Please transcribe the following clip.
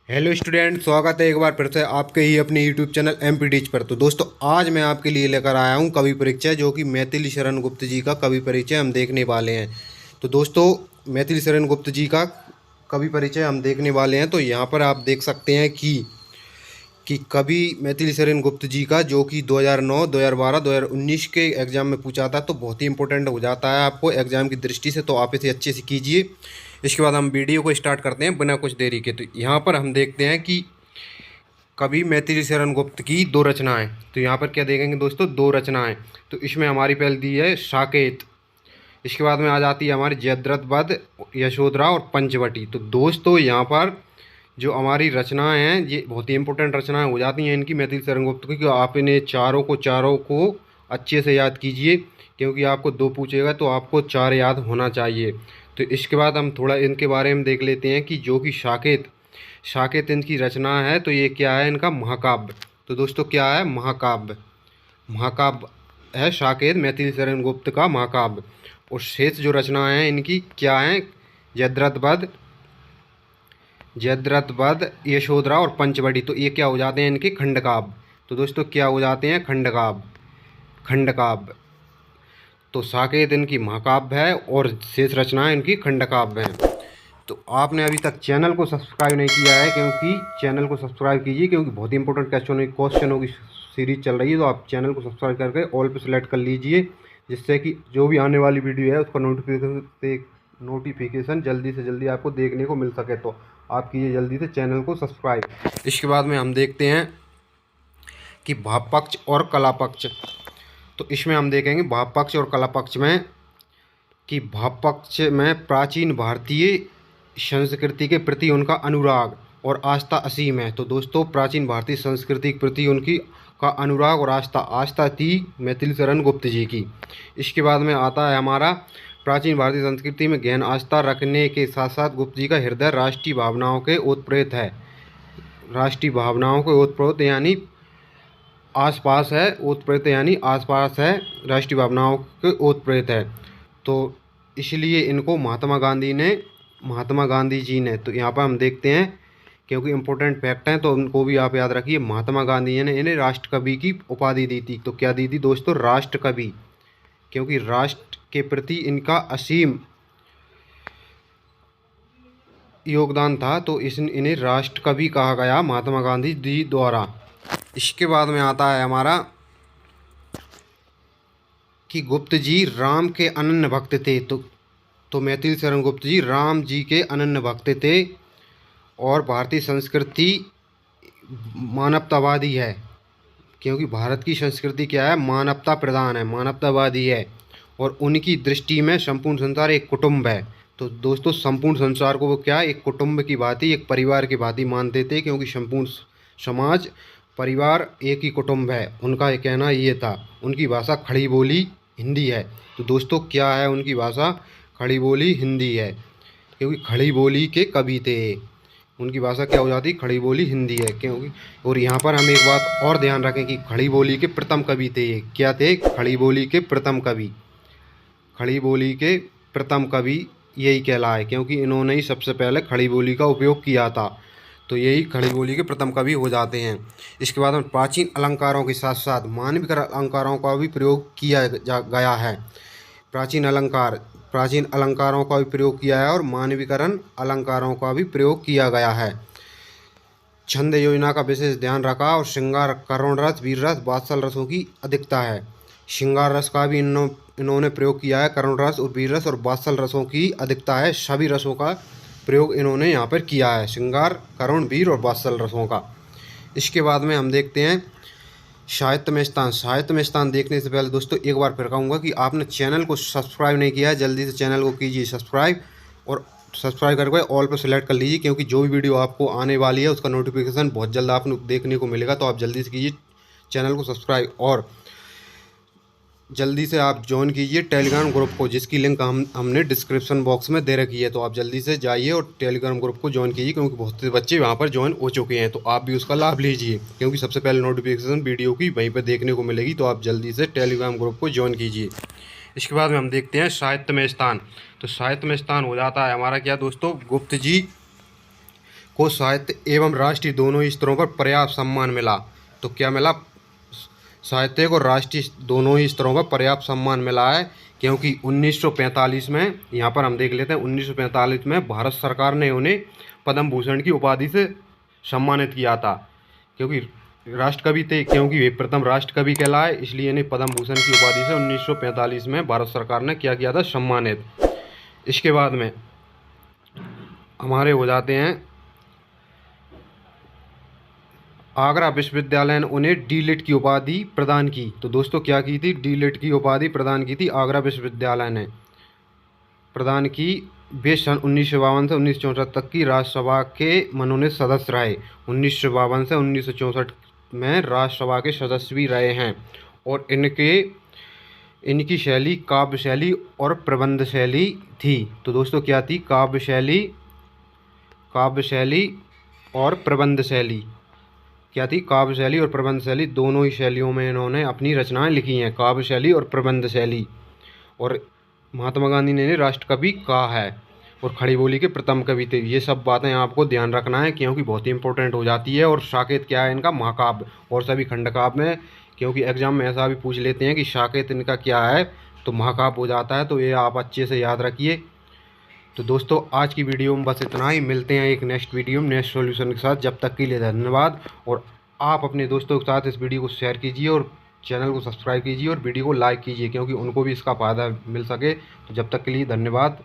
Hello student, स्वागत है एक बार फिर से आपके ही अपने यूट्यूब चैनल एमपी टीच पर। तो दोस्तों, आज मैं आपके लिए लेकर आया हूं कवि परिचय, जो कि मैथिली शरण गुप्त जी का कवि परिचय हम देखने वाले हैं। तो दोस्तों, मैथिली शरण गुप्त जी का कवि परिचय हम देखने वाले हैं। तो यहाँ पर आप देख सकते हैं कि कवि मैथिली शरण गुप्त जी का, जो कि 2009, 2012, 2019 के एग्ज़ाम में पूछा था, तो बहुत ही इंपॉर्टेंट हो जाता है आपको एग्ज़ाम की दृष्टि से। तो आप इसे अच्छे से कीजिए। इसके बाद हम वीडियो को स्टार्ट करते हैं बिना कुछ देरी के। तो यहाँ पर हम देखते हैं कि कवि मैथिली शरण गुप्त की दो रचनाएं। तो यहाँ पर क्या देखेंगे दोस्तों, दो रचनाएं। तो इसमें हमारी पहले दी है साकेत। इसके बाद में आ जाती है हमारी जयद्रथ वध, यशोधरा और पंचवटी। तो दोस्तों, यहाँ पर जो हमारी रचनाएं हैं, ये बहुत ही इंपॉर्टेंट रचनाएं हो जाती हैं इनकी मैथिली शरण गुप्त की। आप इन्हें चारों को अच्छे से याद कीजिए, क्योंकि आपको दो पूछेगा तो आपको चार याद होना चाहिए। तो इसके बाद हम थोड़ा इनके बारे में देख लेते हैं कि जो कि साकेत साकेत इनकी रचना है। तो ये क्या है, इनका महाकाव्य। तो दोस्तों, क्या है, महाकाव्य। महाकाव्य है साकेत मैथिली शरण गुप्त का महाकाव्य। और शेष जो रचनाएं हैं इनकी क्या हैं, जयद्रथ वध, यशोधरा और पंचवटी। तो ये क्या हो जाते हैं, इनके खंडकाव्य। तो दोस्तों, क्या हो जाते हैं, खंडकाव्य। तो साकेत इनकी महाकाव्य है और शेष रचनाएं इनकी खंडकाव्य हैं। तो आपने अभी तक चैनल को सब्सक्राइब नहीं किया है, क्योंकि चैनल को सब्सक्राइब कीजिए, क्योंकि बहुत ही इंपॉर्टेंट क्वेश्चनों की सीरीज चल रही है। तो आप चैनल को सब्सक्राइब करके ऑल पे सेलेक्ट कर लीजिए, जिससे कि जो भी आने वाली वीडियो है उसका नोटिफिकेशन जल्दी से जल्दी आपको देखने को मिल सके। तो आप कीजिए जल्दी से चैनल को सब्सक्राइब। इसके बाद में हम देखते हैं कि भाव पक्ष और कला पक्ष। तो इसमें हम देखेंगे भाव पक्ष और कला पक्ष में कि भाव पक्ष में प्राचीन भारतीय संस्कृति के प्रति उनका अनुराग और आस्था असीम है। तो दोस्तों, प्राचीन भारतीय संस्कृति के प्रति उनकी का अनुराग और आस्था थी मैथिली शरण गुप्त जी की। इसके बाद में आता है हमारा, प्राचीन भारतीय संस्कृति में गहन आस्था रखने के साथ साथ गुप्त जी का हृदय राष्ट्रीय भावनाओं के ओतप्रोत है। राष्ट्रीय भावनाओं के ओतप्रोत यानी आसपास है, ओतप्रोत यानी आसपास है, राष्ट्रीय भावनाओं के ओतप्रोत है। तो इसलिए इनको महात्मा गांधी जी ने, तो यहाँ पर हम देखते हैं, क्योंकि इम्पोर्टेंट फैक्ट हैं तो उनको भी आप याद रखिए। महात्मा गांधी जी ने इन्हें राष्ट्र कवि की उपाधि दी थी। तो क्या दी थी दोस्तों, राष्ट्र कवि, क्योंकि राष्ट्र के प्रति इनका असीम योगदान था। तो इन्हें राष्ट्र कवि कहा गया महात्मा गांधी जी द्वारा। इसके बाद में आता है हमारा कि गुप्त जी राम के अनन्य भक्त थे। तो मैथिली शरण गुप्त जी राम जी के अनन्य भक्त थे और भारतीय संस्कृति मानवतावादी है, क्योंकि भारत की संस्कृति क्या है, मानवता प्रधान है, मानवतावादी है। और उनकी दृष्टि में संपूर्ण संसार एक कुटुंब है। तो दोस्तों, संपूर्ण संसार को वो क्या, एक कुटुंब की भांति, एक परिवार की भांति मानते थे, क्योंकि संपूर्ण समाज, परिवार एक ही कुटुंब है, उनका कहना ये था। उनकी भाषा खड़ी बोली हिंदी है। तो दोस्तों, क्या है, उनकी भाषा खड़ी बोली हिंदी है, क्योंकि खड़ी बोली के कवि थे। उनकी भाषा क्या हो जाती, खड़ी बोली हिंदी है, क्योंकि। और यहाँ पर हम एक बात और ध्यान रखें कि खड़ी बोली के प्रथम कवि थे ये। क्या थे, खड़ी बोली के प्रथम कवि। खड़ी बोली के प्रथम कवि यही कहलाए, क्योंकि इन्होंने ही सबसे पहले खड़ी बोली का उपयोग किया था। तो यही खड़ी बोली के प्रथम कवि हो जाते हैं। इसके बाद में प्राचीन अलंकारों के साथ साथ मानविक अलंकारों का भी प्रयोग किया गया है। प्राचीन अलंकारों का भी प्रयोग किया है और मानवीकरण अलंकारों का भी प्रयोग किया गया है। छंद योजना का विशेष ध्यान रखा और श्रृंगार, करुण रस, वीर रस, वात्सल रसों की अधिकता है। श्रृंगार रस का भी इन्होंने प्रयोग किया है, करुण रस और वीर रस और वात्सल रसों की अधिकता है। सभी रसों का प्रयोग इन्होंने यहाँ पर किया है, श्रृंगार, करुण, वीर और वात्सल रसों का। इसके बाद में हम देखते हैं साहित्य में स्थान देखने से पहले दोस्तों, एक बार फिर कहूँगा कि आपने चैनल को सब्सक्राइब नहीं किया है, जल्दी से चैनल को कीजिए सब्सक्राइब, और सब्सक्राइब करके ऑल पर सेलेक्ट कर लीजिए, क्योंकि जो भी वीडियो आपको आने वाली है उसका नोटिफिकेशन बहुत जल्द आपको देखने को मिलेगा। तो आप जल्दी से कीजिए चैनल को सब्सक्राइब, और जल्दी से आप ज्वाइन कीजिए टेलीग्राम ग्रुप को, जिसकी लिंक हमने डिस्क्रिप्शन बॉक्स में दे रखी है। तो आप जल्दी से जाइए और टेलीग्राम ग्रुप को ज्वाइन कीजिए, क्योंकि बहुत से बच्चे वहाँ पर ज्वाइन हो चुके हैं। तो आप भी उसका लाभ लीजिए, क्योंकि सबसे पहले नोटिफिकेशन वीडियो की वहीं पर देखने को मिलेगी। तो आप जल्दी से टेलीग्राम ग्रुप को ज्वाइन कीजिए। इसके बाद में हम देखते हैं साहित्य में स्थान। तो साहित्य में स्थान हो जाता है हमारा क्या दोस्तों, को साहित्य एवं राष्ट्रीय दोनों ही स्तरों पर पर्याप्त सम्मान मिला। तो क्या मिला? साहित्य को राष्ट्रीय दोनों ही स्तरों पर पर्याप्त सम्मान मिला है, क्योंकि 1945 में, यहाँ पर हम देख लेते हैं, 1945 में भारत सरकार ने उन्हें पद्म भूषण की उपाधि से सम्मानित किया था, क्योंकि राष्ट्रकवि थे, क्योंकि वे प्रथम राष्ट्रकवि कहलाए, इसलिए इन्हें पद्म भूषण की उपाधि से 1945 में भारत सरकार ने क्या किया था? सम्मानित। इसके बाद में हमारे हो जाते हैं, आगरा विश्वविद्यालय ने उन्हें डीलिट की उपाधि प्रदान की। तो दोस्तों क्या की थी? डीलिट की उपाधि प्रदान की थी आगरा विश्वविद्यालय ने प्रदान की। वे सन 1952 से 1964 तक की राज्यसभा के मनोनीत सदस्य रहे। 1952 से 1964 में राज्यसभा के सदस्य भी रहे हैं। और इनकी शैली काव्य शैली और प्रबंध शैली थी। तो दोस्तों क्या थी? काव्य शैली और प्रबंध शैली। क्या थी? काव्य शैली और प्रबंध शैली, दोनों ही शैलियों में इन्होंने अपनी रचनाएं लिखी हैं, काव्य शैली और प्रबंध शैली। और महात्मा गांधी ने इन्हें राष्ट्रकवि कहा है और खड़ी बोली के प्रथम कवि थे। ये सब बातें आपको ध्यान रखना है, क्योंकि बहुत ही इंपॉर्टेंट हो जाती है। और साकेत क्या है इनका? महाकाव्य। और सभी खंडकाव्य में, क्योंकि एग्जाम में ऐसा भी पूछ लेते हैं कि साकेत इनका क्या है, तो महाकाव्य हो जाता है। तो ये आप अच्छे से याद रखिए। तो दोस्तों आज की वीडियो में बस इतना ही। मिलते हैं एक नेक्स्ट वीडियो में नेक्स्ट सॉल्यूशन के साथ। जब तक के लिए धन्यवाद। और आप अपने दोस्तों के साथ इस वीडियो को शेयर कीजिए और चैनल को सब्सक्राइब कीजिए और वीडियो को लाइक कीजिए, क्योंकि उनको भी इसका फ़ायदा मिल सके। तो जब तक के लिए धन्यवाद।